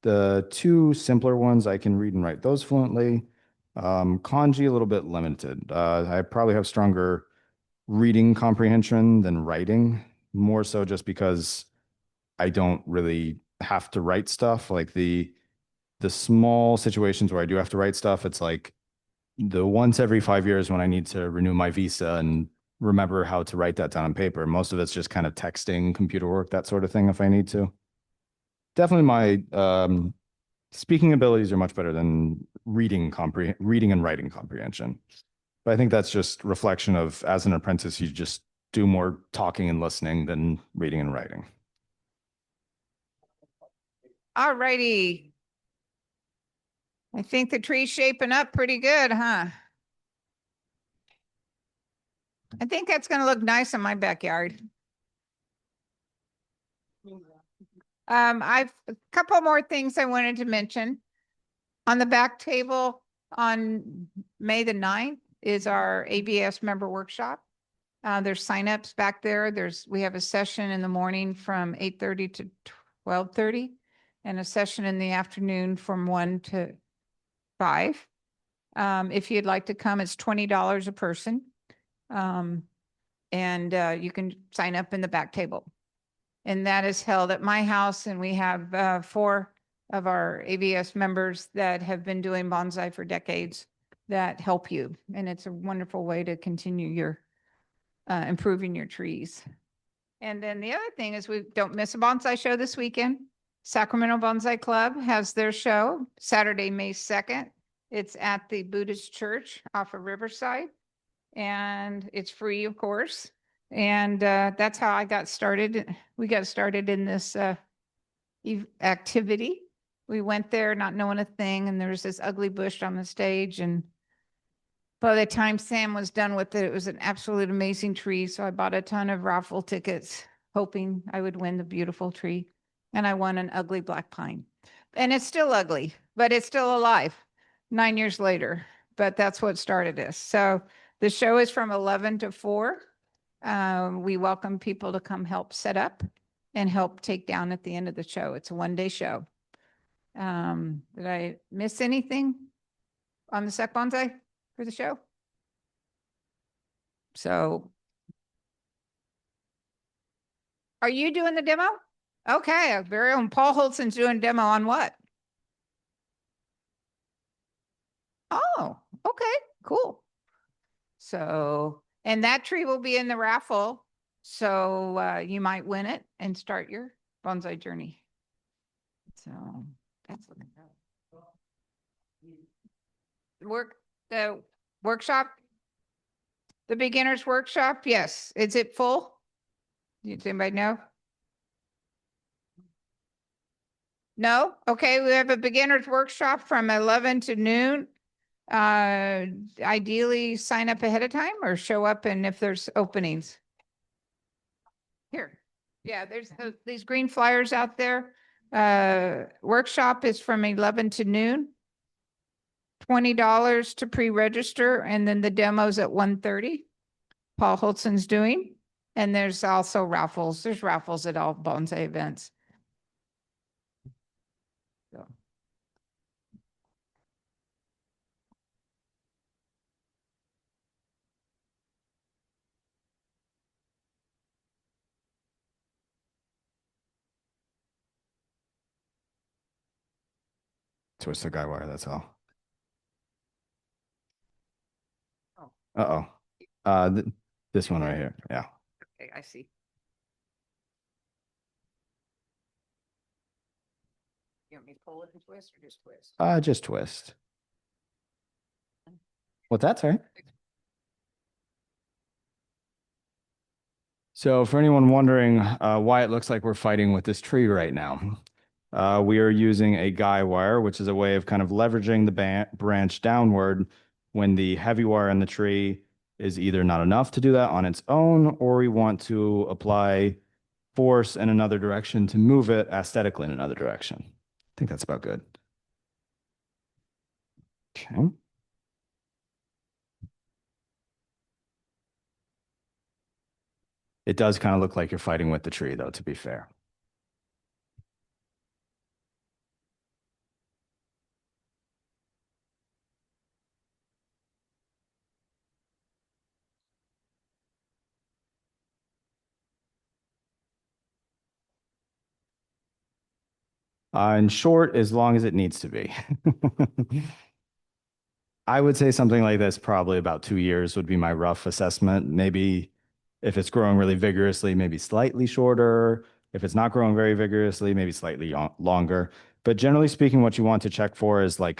The 2 simpler ones I can read and write those fluently. Kanji a little bit limited. I probably have stronger reading comprehension than writing, more so just because I don't really have to write stuff. Like the small situations where I do have to write stuff, it's like the once every 5 years when I need to renew my visa and remember how to write that down on paper. Most of it's just kind of texting, computer work, that sort of thing if I need to. Definitely my speaking abilities are much better than reading and writing comprehension. But I think that's just reflection of, as an apprentice, you just do more talking and listening than reading and writing. All righty. I think the tree's shaping up pretty good, huh? I think that's going to look nice in my backyard. I've a couple more things I wanted to mention. On the back table on May the 9th is our ABS member workshop. There's signups back there. We have a session in the morning from 8:30 to 12:30 and a session in the afternoon from 1 to 5. If you'd like to come, it's $20 a person. And you can sign up in the back table. And that is held at my house. And we have 4 of our ABS members that have been doing bonsai for decades that help you. And it's a wonderful way to continue your improving your trees. And then the other thing is we don't miss a bonsai show this weekend. Sacramento Bonsai Club has their show Saturday, May 2nd. It's at the Buddhist Church off of Riverside. And it's free, of course. And that's how I got started. We got started in this activity. We went there not knowing a thing, and there was this ugly bush on the stage. And by the time Sam was done with it, it was an absolute amazing tree. So I bought a ton of raffle tickets, hoping I would win the beautiful tree. And I won an ugly black pine. And it's still ugly, but it's still alive 9 years later. But that's what started this. So the show is from 11 to 4. We welcome people to come help set up and help take down at the end of the show. It's a 1-day show. Did I miss anything on the Sec Bonsai for the show? So Are you doing the demo? Okay, our very own Paul Holson's doing demo on what? Oh, okay, cool. So, and that tree will be in the raffle. So you might win it and start your bonsai journey. So that's looking good. The workshop, the beginner's workshop. Yes. Is it full? Does anybody know? No? Okay. We have a beginner's workshop from 11 to noon. Ideally sign up ahead of time or show up and if there's openings. Here. Yeah, there's these green flyers out there. Workshop is from 11 to noon. $20 to pre-register, and then the demo's at 1:30. Paul Holson's doing. And there's also raffles. There's raffles at all bonsai events. So. Twist the guy wire, that's all. Oh. Uh-oh. This one right here. Yeah. Okay, I see. You want me to pull it and twist or just twist? Just twist. What's that, sorry? So for anyone wondering why it looks like we're fighting with this tree right now, we are using a guy wire, which is a way of kind of leveraging the branch downward when the heavy wire in the tree is either not enough to do that on its own, or we want to apply force in another direction to move it aesthetically in another direction. I think that's about good. Okay. It does kind of look like you're fighting with the tree, though, to be fair. In short, as long as it needs to be. I would say something like this, probably about 2 years would be my rough assessment. Maybe if it's growing really vigorously, maybe slightly shorter. If it's not growing very vigorously, maybe slightly longer. But generally speaking, what you want to check for is like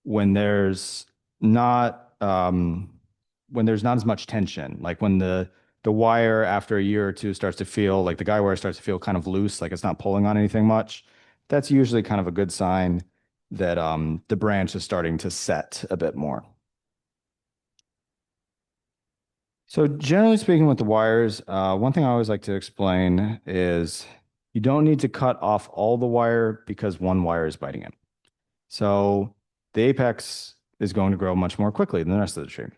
when there's not as much tension, like when the wire after a year or two starts to feel like the guy wire starts to feel kind of loose, like it's not pulling on anything much. That's usually kind of a good sign that the branch is starting to set a bit more. So generally speaking with the wires, one thing I always like to explain is you don't need to cut off all the wire because one wire is biting it. So the apex is going to grow much more quickly than the rest of the tree.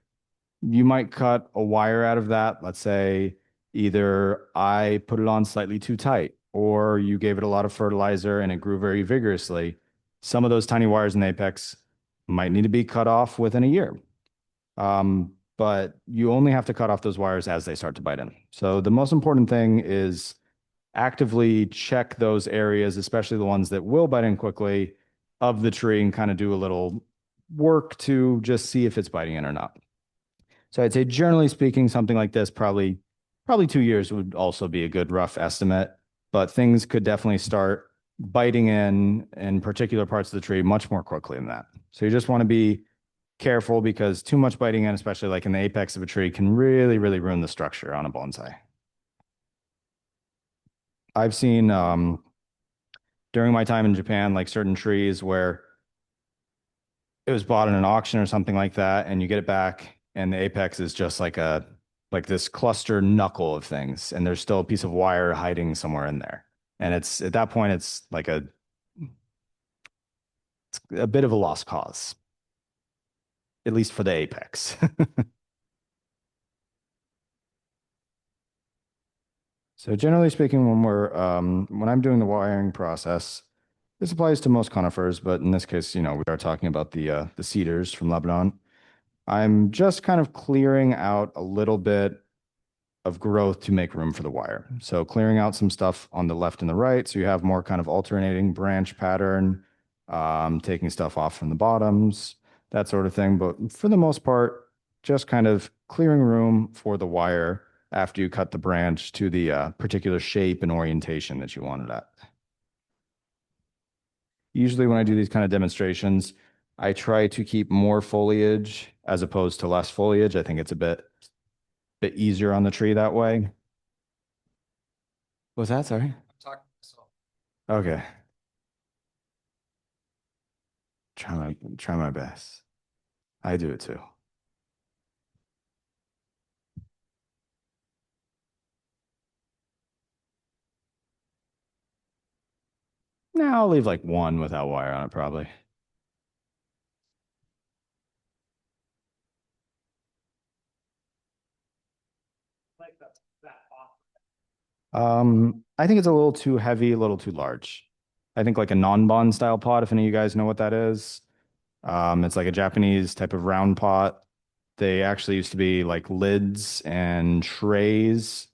You might cut a wire out of that. Let's say either I put it on slightly too tight, or you gave it a lot of fertilizer and it grew very vigorously. Some of those tiny wires in the apex might need to be cut off within a year. But you only have to cut off those wires as they start to bite in. So the most important thing is actively check those areas, especially the ones that will bite in quickly, of the tree, and kind of do a little work to just see if it's biting in or not. So I'd say generally speaking, something like this, probably 2 years would also be a good rough estimate, but things could definitely start biting in particular parts of the tree much more quickly than that. So you just want to be careful, because too much biting in, especially like in the apex of a tree, can really, really ruin the structure on a bonsai. I've seen during my time in Japan, like certain trees where it was bought in an auction or something like that, and you get it back and the apex is just like this cluster knuckle of things, and there's still a piece of wire hiding somewhere in there. And it's at that point, it's like it's a bit of a lost cause, at least for the apex. So generally speaking, when I'm doing the wiring process, this applies to most conifers, but in this case, we are talking about the cedars from Lebanon. I'm just kind of clearing out a little bit of growth to make room for the wire. So clearing out some stuff on the left and the right, so you have more kind of alternating branch pattern, taking stuff off from the bottoms, that sort of thing. But for the most part, just kind of clearing room for the wire after you cut the branch to the particular shape and orientation that you want it at. Usually when I do these kind of demonstrations, I try to keep more foliage as opposed to less foliage. I think it's a bit easier on the tree that way. Was that, sorry? Okay. Try my best. I do it too. No, I'll leave like one without wire on it probably. I think it's a little too heavy, a little too large. I think like a non-bond style pot, if any of you guys know what that is. It's like a Japanese type of round pot. They actually used to be like lids and trays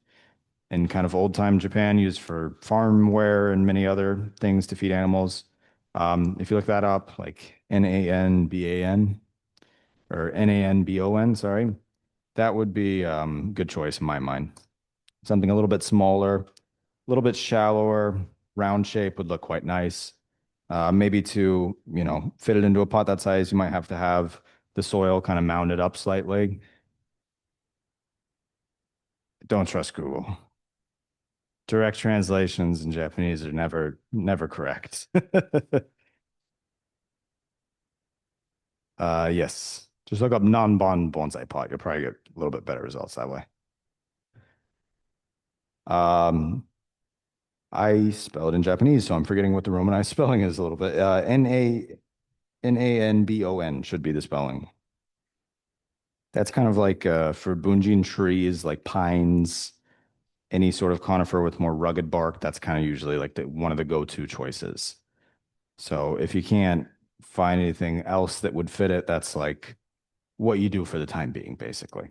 in kind of old time Japan, used for farmware and many other things to feed animals. If you look that up, like Nanban or Nanbon, sorry, that would be good choice in my mind. Something a little bit smaller, a little bit shallower, round shape would look quite nice. Maybe to, fit it into a pot that size, you might have to have the soil kind of mounded up slightly. Don't trust Google. Direct translations in Japanese are never correct. Yes. Just look up non-bond bonsai pot. You'll probably get a little bit better results that way. I spelled in Japanese, so I'm forgetting what the Romanized spelling is a little bit. Nanbon should be the spelling. That's kind of like for bunjin trees, like pines, any sort of conifer with more rugged bark. That's kind of usually like one of the go-to choices. So if you can't find anything else that would fit it, that's like what you do for the time being, basically.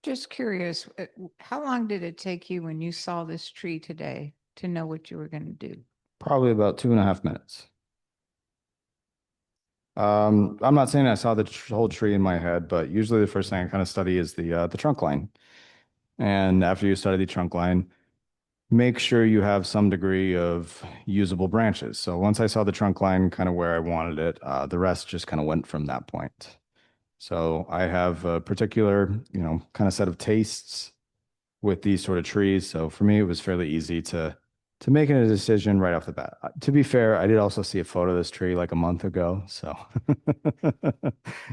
Just curious, how long did it take you when you saw this tree today to know what you were going to do? Probably about 2.5 minutes. I'm not saying I saw the whole tree in my head, but usually the first thing I kind of study is the trunk line. And after you study the trunk line, make sure you have some degree of usable branches. So once I saw the trunk line kind of where I wanted it, the rest just kind of went from that point. So I have a particular, kind of set of tastes with these sort of trees. So for me, it was fairly easy to make a decision right off the bat. To be fair, I did also see a photo of this tree like a month ago. So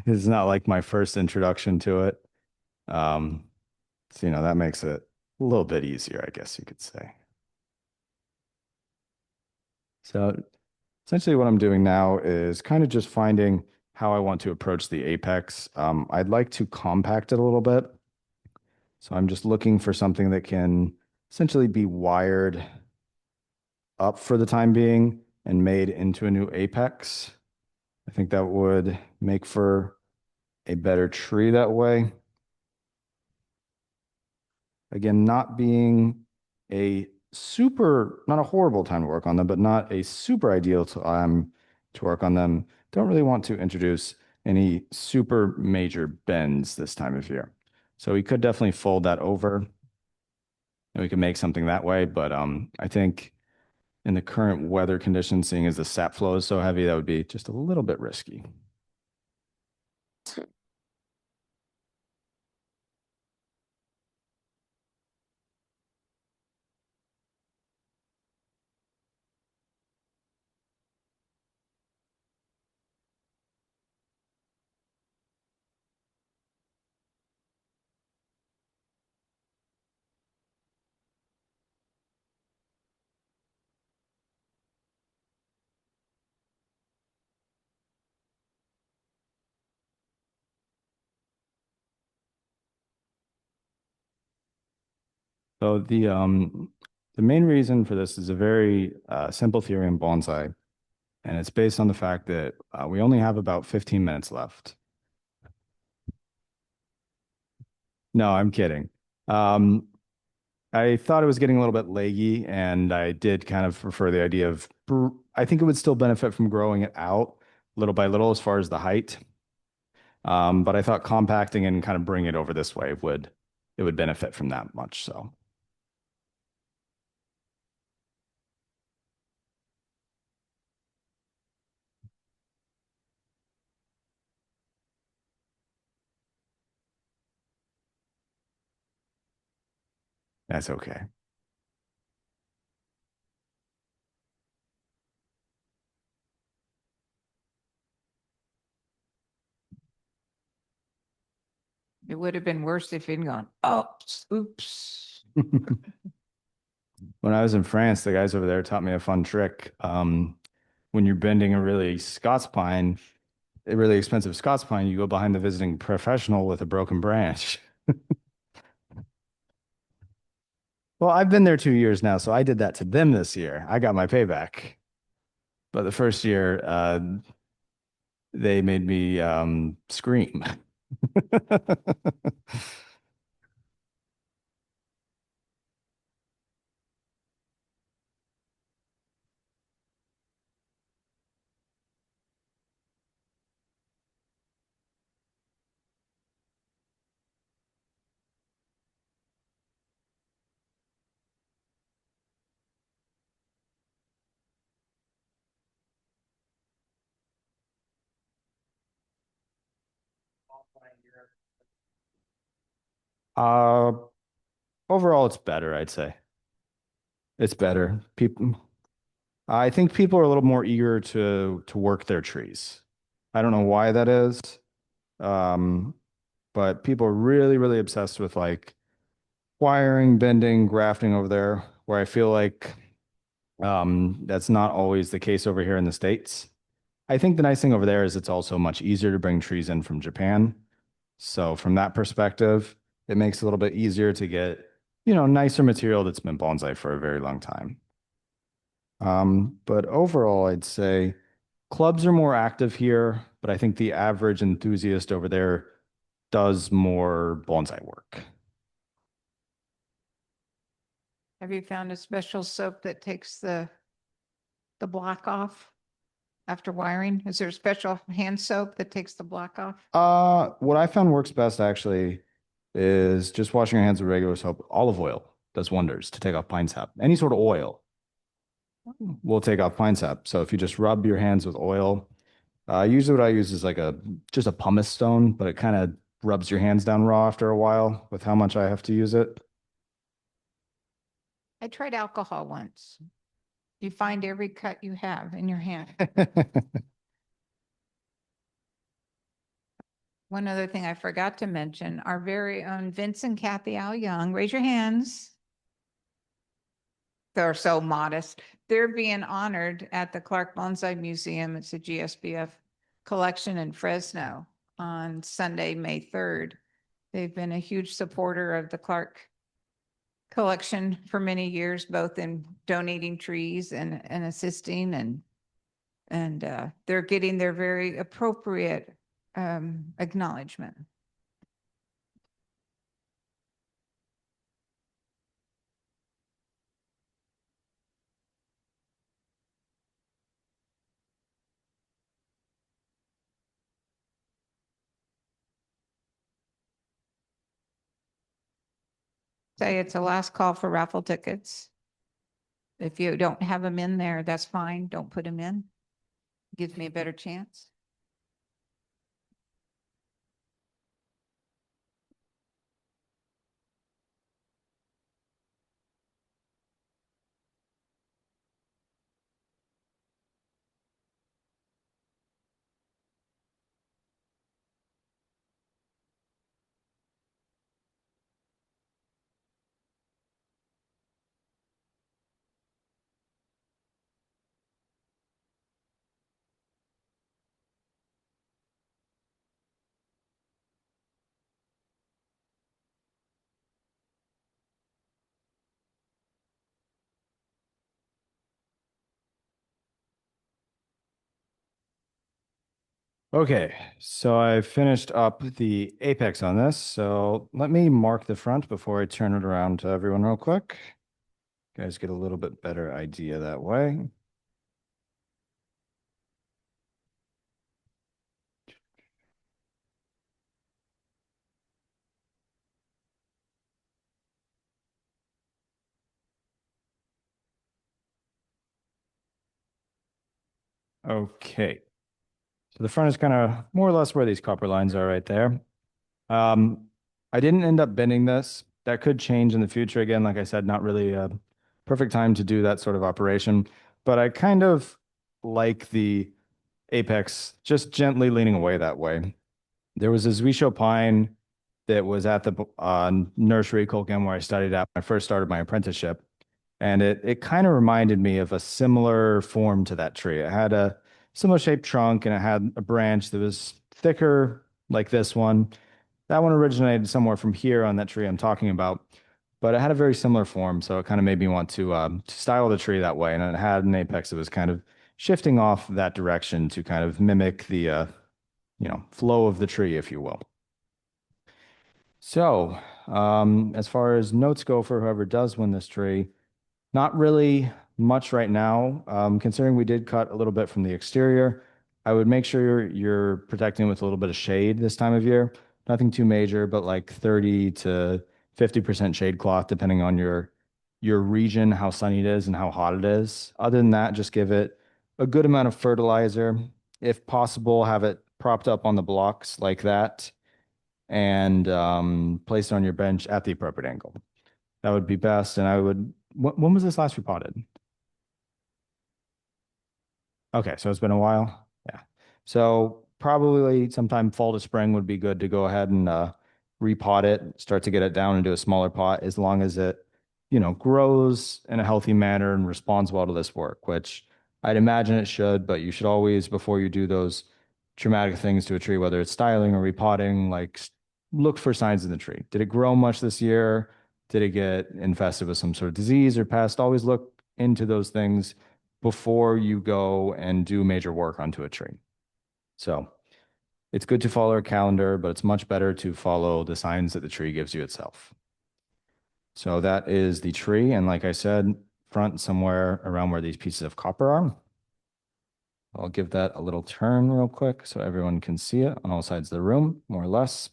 it's not like my first introduction to it. So, that makes it a little bit easier, I guess you could say. So essentially what I'm doing now is kind of just finding how I want to approach the apex. I'd like to compact it a little bit. So I'm just looking for something that can essentially be wired up for the time being and made into a new apex. I think that would make for a better tree that way. Again, not being not a horrible time to work on them, but not a super ideal time to work on them. Don't really want to introduce any super major bends this time of year. So we could definitely fold that over and we can make something that way. But I think in the current weather conditions, seeing as the sap flow is so heavy, that would be just a little bit risky. So the main reason for this is a very simple theory in bonsai, and it's based on the fact that we only have about 15 minutes left. No, I'm kidding. Um, I thought it was getting a little bit leggy, and I did kind of prefer the idea of, I think it would still benefit from growing it out little by little as far as the height. But I thought compacting and kind of bring it over this way would benefit from that much. So that's okay. It would have been worse if he'd gone, oh, oops. When I was in France, the guys over there taught me a fun trick. When you're bending a really Scots pine, a really expensive Scots pine, you go behind the visiting professional with a broken branch. Well, I've been there 2 years now, so I did that to them this year. I got my payback. But the first year, they made me scream. Uh, Overall, it's better, I'd say. It's better. I think people are a little more eager to work their trees. I don't know why that is. Um, but people are really, really obsessed with like wiring, bending, grafting over there, where I feel like that's not always the case over here in the States. I think the nice thing over there is it's also much easier to bring trees in from Japan. So from that perspective, it makes it a little bit easier to get, nicer material that's been bonsai for a very long time. But overall, I'd say clubs are more active here, but I think the average enthusiast over there does more bonsai work. Have you found a special soap that takes the block off after wiring? Is there a special hand soap that takes the block off? What I found works best actually is just washing your hands with regular soap. Olive oil does wonders to take off pine sap. Any sort of oil will take off pine sap. So if you just rub your hands with oil, usually what I use is like just a pumice stone, but it kind of rubs your hands down raw after a while with how much I have to use it. I tried alcohol once. You find every cut you have in your hand. One other thing I forgot to mention, our very own Vince and Kathy Al Young, raise your hands. They're so modest. They're being honored at the Clark Bonsai Museum. It's a GSBF collection in Fresno on Sunday, May 3rd. They've been a huge supporter of the Clark collection for many years, both in donating trees and assisting, and they're getting their very appropriate acknowledgement. Say it's a last call for raffle tickets. If you don't have them in there, that's fine. Don't put them in. Gives me a better chance. Okay, so I finished up the apex on this. So let me mark the front before I turn it around to everyone real quick. You guys get a little bit better idea that way. Okay. So the front is kind of more or less where these copper lines are right there. I didn't end up bending this. That could change in the future. Again, like I said, not really a perfect time to do that sort of operation, but I kind of like the apex just gently leaning away that way. There was a Zuisho pine that was at the nursery Colgan where I studied at when I first started my apprenticeship. And it kind of reminded me of a similar form to that tree. It had a similar shaped trunk and it had a branch that was thicker like this one. That one originated somewhere from here on that tree I'm talking about, but it had a very similar form. So it kind of made me want to style the tree that way. And it had an apex that was kind of shifting off that direction to kind of mimic the, flow of the tree, if you will. So, as far as notes go for whoever does win this tree, not really much right now. Considering we did cut a little bit from the exterior, I would make sure you're protecting with a little bit of shade this time of year. Nothing too major, but like 30 to 50% shade cloth, depending on your region, how sunny it is and how hot it is. Other than that, just give it a good amount of fertilizer. If possible, have it propped up on the blocks like that and place it on your bench at the appropriate angle. That would be best. And I would, when was this last repotted? Okay, so it's been a while. Yeah. So probably sometime fall to spring would be good to go ahead and repot it, start to get it down into a smaller pot as long as it, grows in a healthy manner and responds well to this work, which I'd imagine it should, but you should always, before you do those traumatic things to a tree, whether it's styling or repotting, like look for signs in the tree. Did it grow much this year? Did it get infested with some sort of disease or pest? Always look into those things before you go and do major work onto a tree. So it's good to follow a calendar, but it's much better to follow the signs that the tree gives you itself. So that is the tree. And like I said, front somewhere around where these pieces of copper are. I'll give that a little turn real quick so everyone can see it on all sides of the room, more or less.